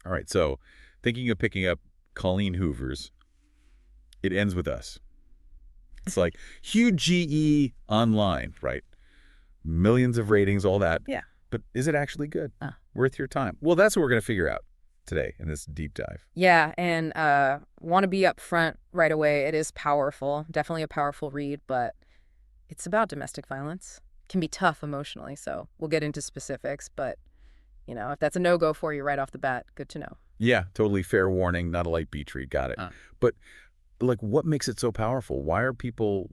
All right, so thinking of picking up Colleen Hoover's, it ends with us. It's like huge GE online, right? Millions of ratings, all that. Yeah. But is it actually good? Worth your time? Well, that's what we're going to figure out today in this deep dive. Yeah, and want to be up front right away. It is powerful, definitely a powerful read, but it's about domestic violence. It can be tough emotionally, so we'll get into specifics, but, if that's a no-go for you right off the bat, good to know. Yeah, totally fair warning, not a light beach read, got it. But, what makes it so powerful? Why are people,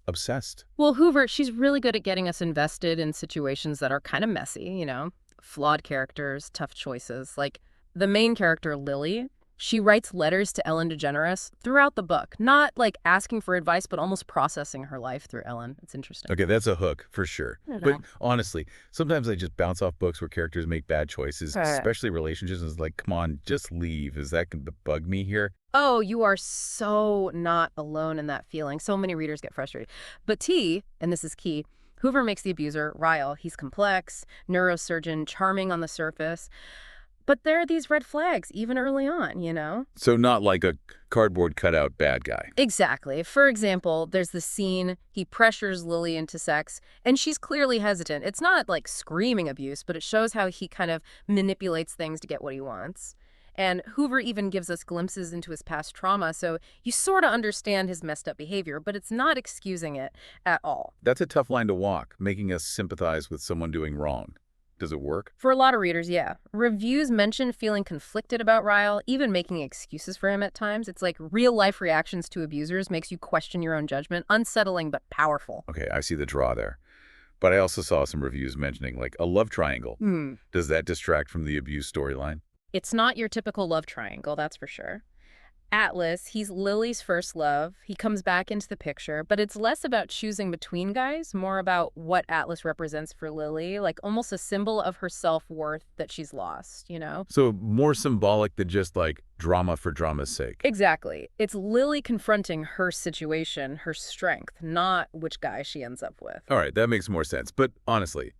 obsessed? Well, Hoover, she's really good at getting us invested in situations that are kind of messy, flawed characters, tough choices. Like the main character, Lily, she writes letters to Ellen DeGeneres throughout the book, not asking for advice, but almost processing her life through Ellen. It's interesting. Okay, that's a hook for sure. But honestly, sometimes I just bounce off books where characters make bad choices, especially relationships. And it's like, come on, just leave. Is that going to bug me here? Oh, you are so not alone in that feeling. So many readers get frustrated. But T, and this is key, Hoover makes the abuser, Ryle. He's complex, neurosurgeon, charming on the surface. But there are these red flags, even early on. So not like a cardboard cutout bad guy. Exactly. For example, there's the scene, he pressures Lily into sex, and she's clearly hesitant. It's not screaming abuse, but it shows how he kind of manipulates things to get what he wants. And Hoover even gives us glimpses into his past trauma, so you sort of understand his messed up behavior, but it's not excusing it at all. That's a tough line to walk, making us sympathize with someone doing wrong. Does it work? For a lot of readers, yeah. Reviews mention feeling conflicted about Ryle, even making excuses for him at times. It's like real-life reactions to abusers makes you question your own judgment. Unsettling, but powerful. Okay, I see the draw there. But I also saw some reviews mentioning, a love triangle. Does that distract from the abuse storyline? It's not your typical love triangle, that's for sure. Atlas, he's Lily's first love. He comes back into the picture, but it's less about choosing between guys, more about what Atlas represents for Lily, almost a symbol of her self-worth that she's lost, So more symbolic than just, drama for drama's sake. Exactly. It's Lily confronting her situation, her strength, not which guy she ends up with. All right, that makes more sense. But honestly,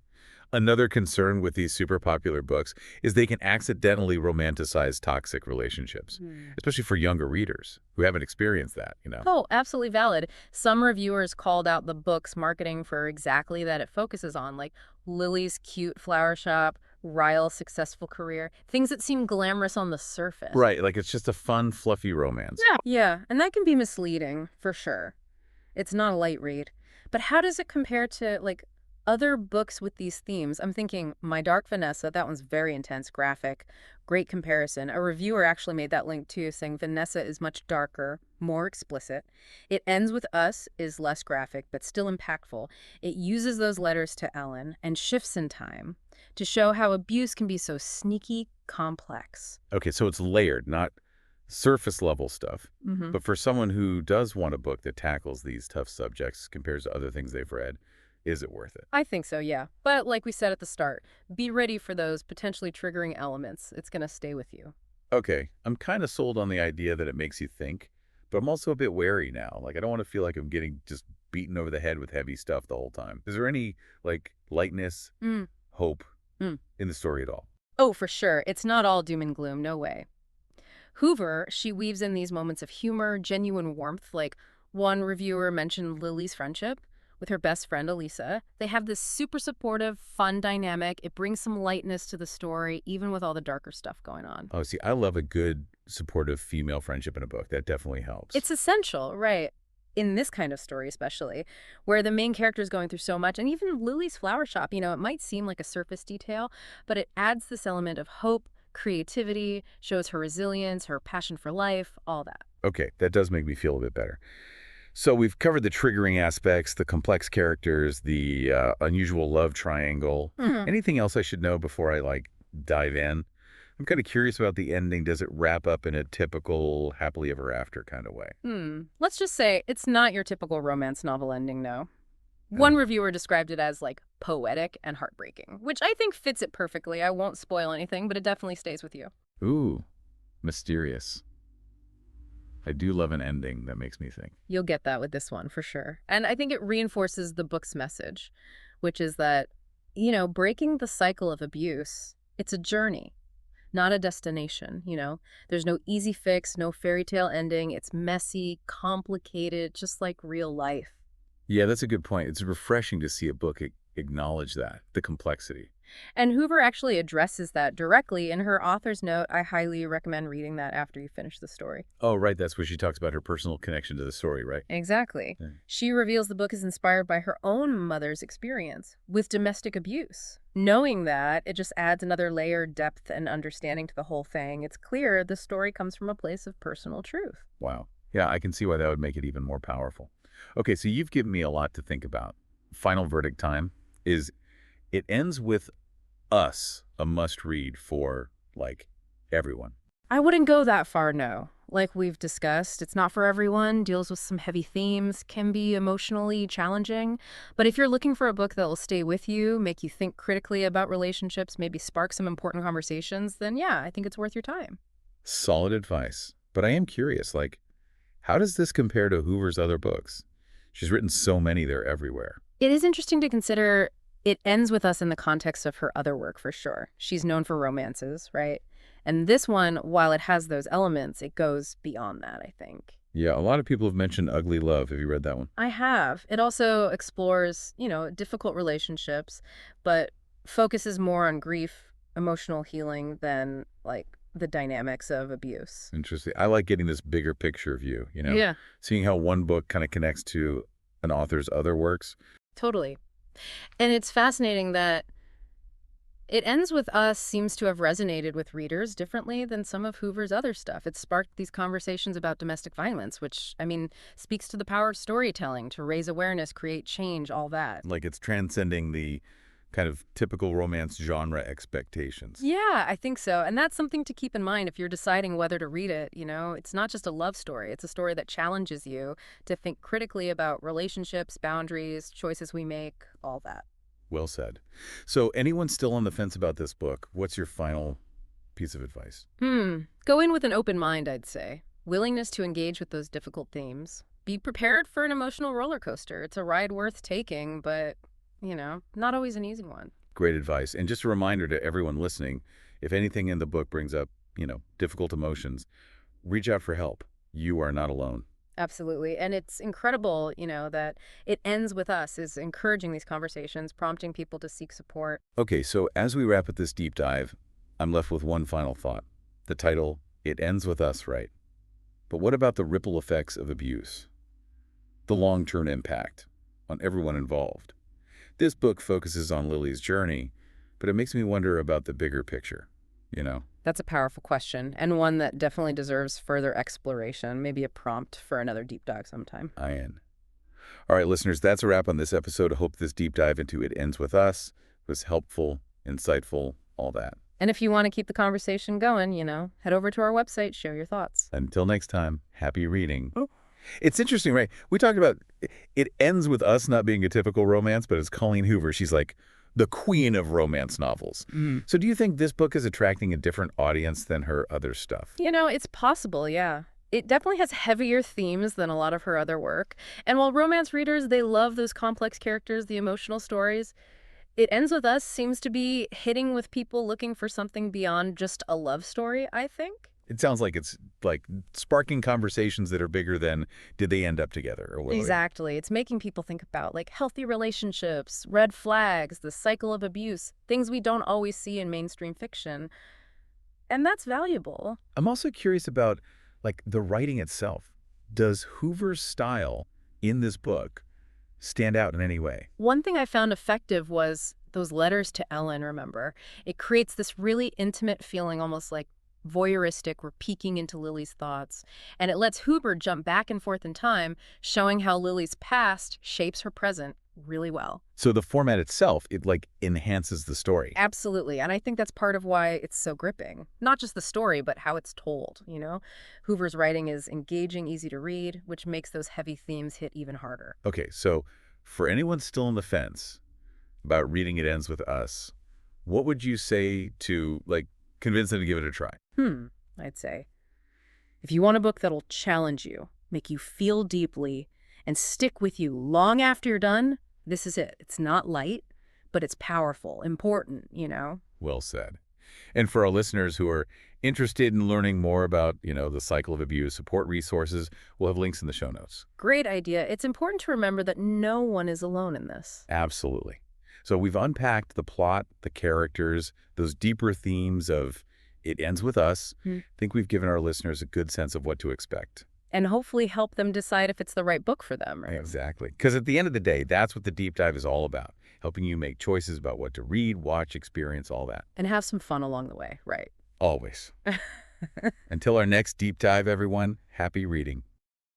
another concern with these super popular books is they can accidentally romanticize toxic relationships, especially for younger readers who haven't experienced that, Oh, absolutely valid. Some reviewers called out the book's marketing for exactly that it focuses on, like Lily's cute flower shop, Ryle's successful career, things that seem glamorous on the surface. Right, it's just a fun, fluffy romance. Yeah, and that can be misleading, for sure. It's not a light read. But how does it compare to, other books with these themes? I'm thinking My Dark Vanessa, that one's very intense, graphic, great comparison. A reviewer actually made that link too, saying Vanessa is much darker, more explicit. It Ends With Us is less graphic, but still impactful. It uses those letters to Ellen and shifts in time to show how abuse can be so sneaky, complex. Okay, so it's layered, not surface level stuff. But for someone who does want a book that tackles these tough subjects compared to other things they've read, is it worth it? I think so, yeah. But like we said at the start, be ready for those potentially triggering elements. It's going to stay with you. Okay, I'm kind of sold on the idea that it makes you think, but I'm also a bit wary now. I don't want to feel like I'm getting just beaten over the head with heavy stuff the whole time. Is there any, lightness, hope in the story at all? Oh, for sure. It's not all doom and gloom, no way. Hoover, she weaves in these moments of humor, genuine warmth. One reviewer mentioned Lily's friendship with her best friend, Elisa. They have this super supportive, fun dynamic. It brings some lightness to the story, even with all the darker stuff going on. Oh, see, I love a good, supportive female friendship in a book. That definitely helps. It's essential, right? In this kind of story especially, where the main character is going through so much, and even Lily's flower shop, it might seem like a surface detail, but it adds this element of hope, creativity, shows her resilience, her passion for life, all that. Okay, that does make me feel a bit better. So we've covered the triggering aspects, the complex characters, the unusual love triangle. Anything else I should know before I, dive in? I'm kind of curious about the ending. Does it wrap up in a typical happily ever after kind of way? Let's just say it's not your typical romance novel ending, no. One reviewer described it as, poetic and heartbreaking, which I think fits it perfectly. I won't spoil anything, but it definitely stays with you. Ooh, mysterious. I do love an ending that makes me think. You'll get that with this one, for sure. And I think it reinforces the book's message, which is that, breaking the cycle of abuse, it's a journey. not a destination, There's no easy fix, no fairy tale ending. It's messy, complicated, just like real life. Yeah, that's a good point. It's refreshing to see a book acknowledge that, the complexity. And Hoover actually addresses that directly in her author's note. I highly recommend reading that after you finish the story. Oh, right. That's where she talks about her personal connection to the story, right? Exactly. Yeah. She reveals the book is inspired by her own mother's experience with domestic abuse. Knowing that, it just adds another layer, depth, and understanding to the whole thing. It's clear the story comes from a place of personal truth. Wow. Yeah, I can see why that would make it even more powerful. Okay, so you've given me a lot to think about. Final verdict time is it ends with us, a must-read for, like, everyone. I wouldn't go that far, no. Like we've discussed, it's not for everyone, deals with some heavy themes, can be emotionally challenging. But if you're looking for a book that will stay with you, make you think critically about relationships, maybe spark some important conversations, then yeah, I think it's worth your time. Solid advice. But I am curious, like, how does this compare to Hoover's other books? She's written so many, they're everywhere. It is interesting to consider. It ends with us in the context of her other work, for sure. She's known for romances, right? And this one, while it has those elements, it goes beyond that, I think. Yeah, a lot of people have mentioned Ugly Love. Have you read that one? I have. It also explores, difficult relationships, but focuses more on grief, emotional healing than, like, the dynamics of abuse. Interesting. I like getting this bigger picture view, Yeah, seeing how one book kind of connects to an author's other works. totally. And it's fascinating that It Ends With Us seems to have resonated with readers differently than some of Hoover's other stuff. It sparked these conversations about domestic violence, which, speaks to the power of storytelling to raise awareness, create change, all that. Like it's transcending the kind of typical romance genre expectations. Yeah, I think so. And that's something to keep in mind if you're deciding whether to read it. It's not just a love story. It's a story that challenges you to think critically about relationships, boundaries, choices we make, all that. Well said. So anyone still on the fence about this book, what's your final piece of advice? Go in with an open mind, I'd say. Willingness to engage with those difficult themes. Be prepared for an emotional roller coaster. It's a ride worth taking, but, not always an easy one. Great advice. And just a reminder to everyone listening, if anything in the book brings up, difficult emotions, reach out for help. You are not alone. Absolutely. And it's incredible, that It Ends With Us is encouraging these conversations, prompting people to seek support. Okay, so as we wrap up this deep dive, I'm left with one final thought. The title, It Ends With Us, right? But what about the ripple effects of abuse? The long-term impact on everyone involved. This book focuses on Lily's journey, but it makes me wonder about the bigger picture, That's a powerful question, and one that definitely deserves further exploration, maybe a prompt for another deep dive sometime. All right, listeners, that's a wrap on this episode. I hope this deep dive into It Ends With Us was helpful, insightful, all that. And if you want to keep the conversation going, head over to our website, share your thoughts. Until next time, happy reading. Oh. It's interesting, right? We talked about it ends with us not being a typical romance, but as Colleen Hoover, she's like the queen of romance novels. So do you think this book is attracting a different audience than her other stuff? It's possible, yeah. It definitely has heavier themes than a lot of her other work. And while romance readers, they love those complex characters, the emotional stories, It Ends With Us seems to be hitting with people looking for something beyond just a love story, I think. It sounds like it's like sparking conversations that are bigger than did they end up together or what? Exactly. It's making people think about like healthy relationships, red flags, the cycle of abuse, things we don't always see in mainstream fiction. And that's valuable. I'm also curious about like the writing itself. Does Hoover's style in this book stand out in any way? One thing I found effective was those letters to Ellen, remember? It creates this really intimate feeling, almost like voyeuristic. We're peeking into Lily's thoughts. And it lets Hoover jump back and forth in time, showing how Lily's past shapes her present really well. So the format itself, it like enhances the story. Absolutely. And I think that's part of why it's so gripping. Not just the story, but how it's told, Hoover's writing is engaging, easy to read, which makes those heavy themes hit even harder. Okay, so for anyone still on the fence about reading It Ends With Us, what would you say to like convince them to give it a try? I'd say, if you want a book that'll challenge you, make you feel deeply, and stick with you long after you're done, this is it. It's not light, but it's powerful, important. Well said. And for our listeners who are interested in learning more about, the cycle of abuse, support resources, we'll have links in the show notes. Great idea. It's important to remember that no one is alone in this. Absolutely. So we've unpacked the plot, the characters, those deeper themes of it ends with us. I think we've given our listeners a good sense of what to expect. And hopefully help them decide if it's the right book for them, right? Exactly. Because at the end of the day, that's what the deep dive is all about, helping you make choices about what to read, watch, experience, all that. And have some fun along the way, right? Always. Until our next deep dive, everyone, happy reading.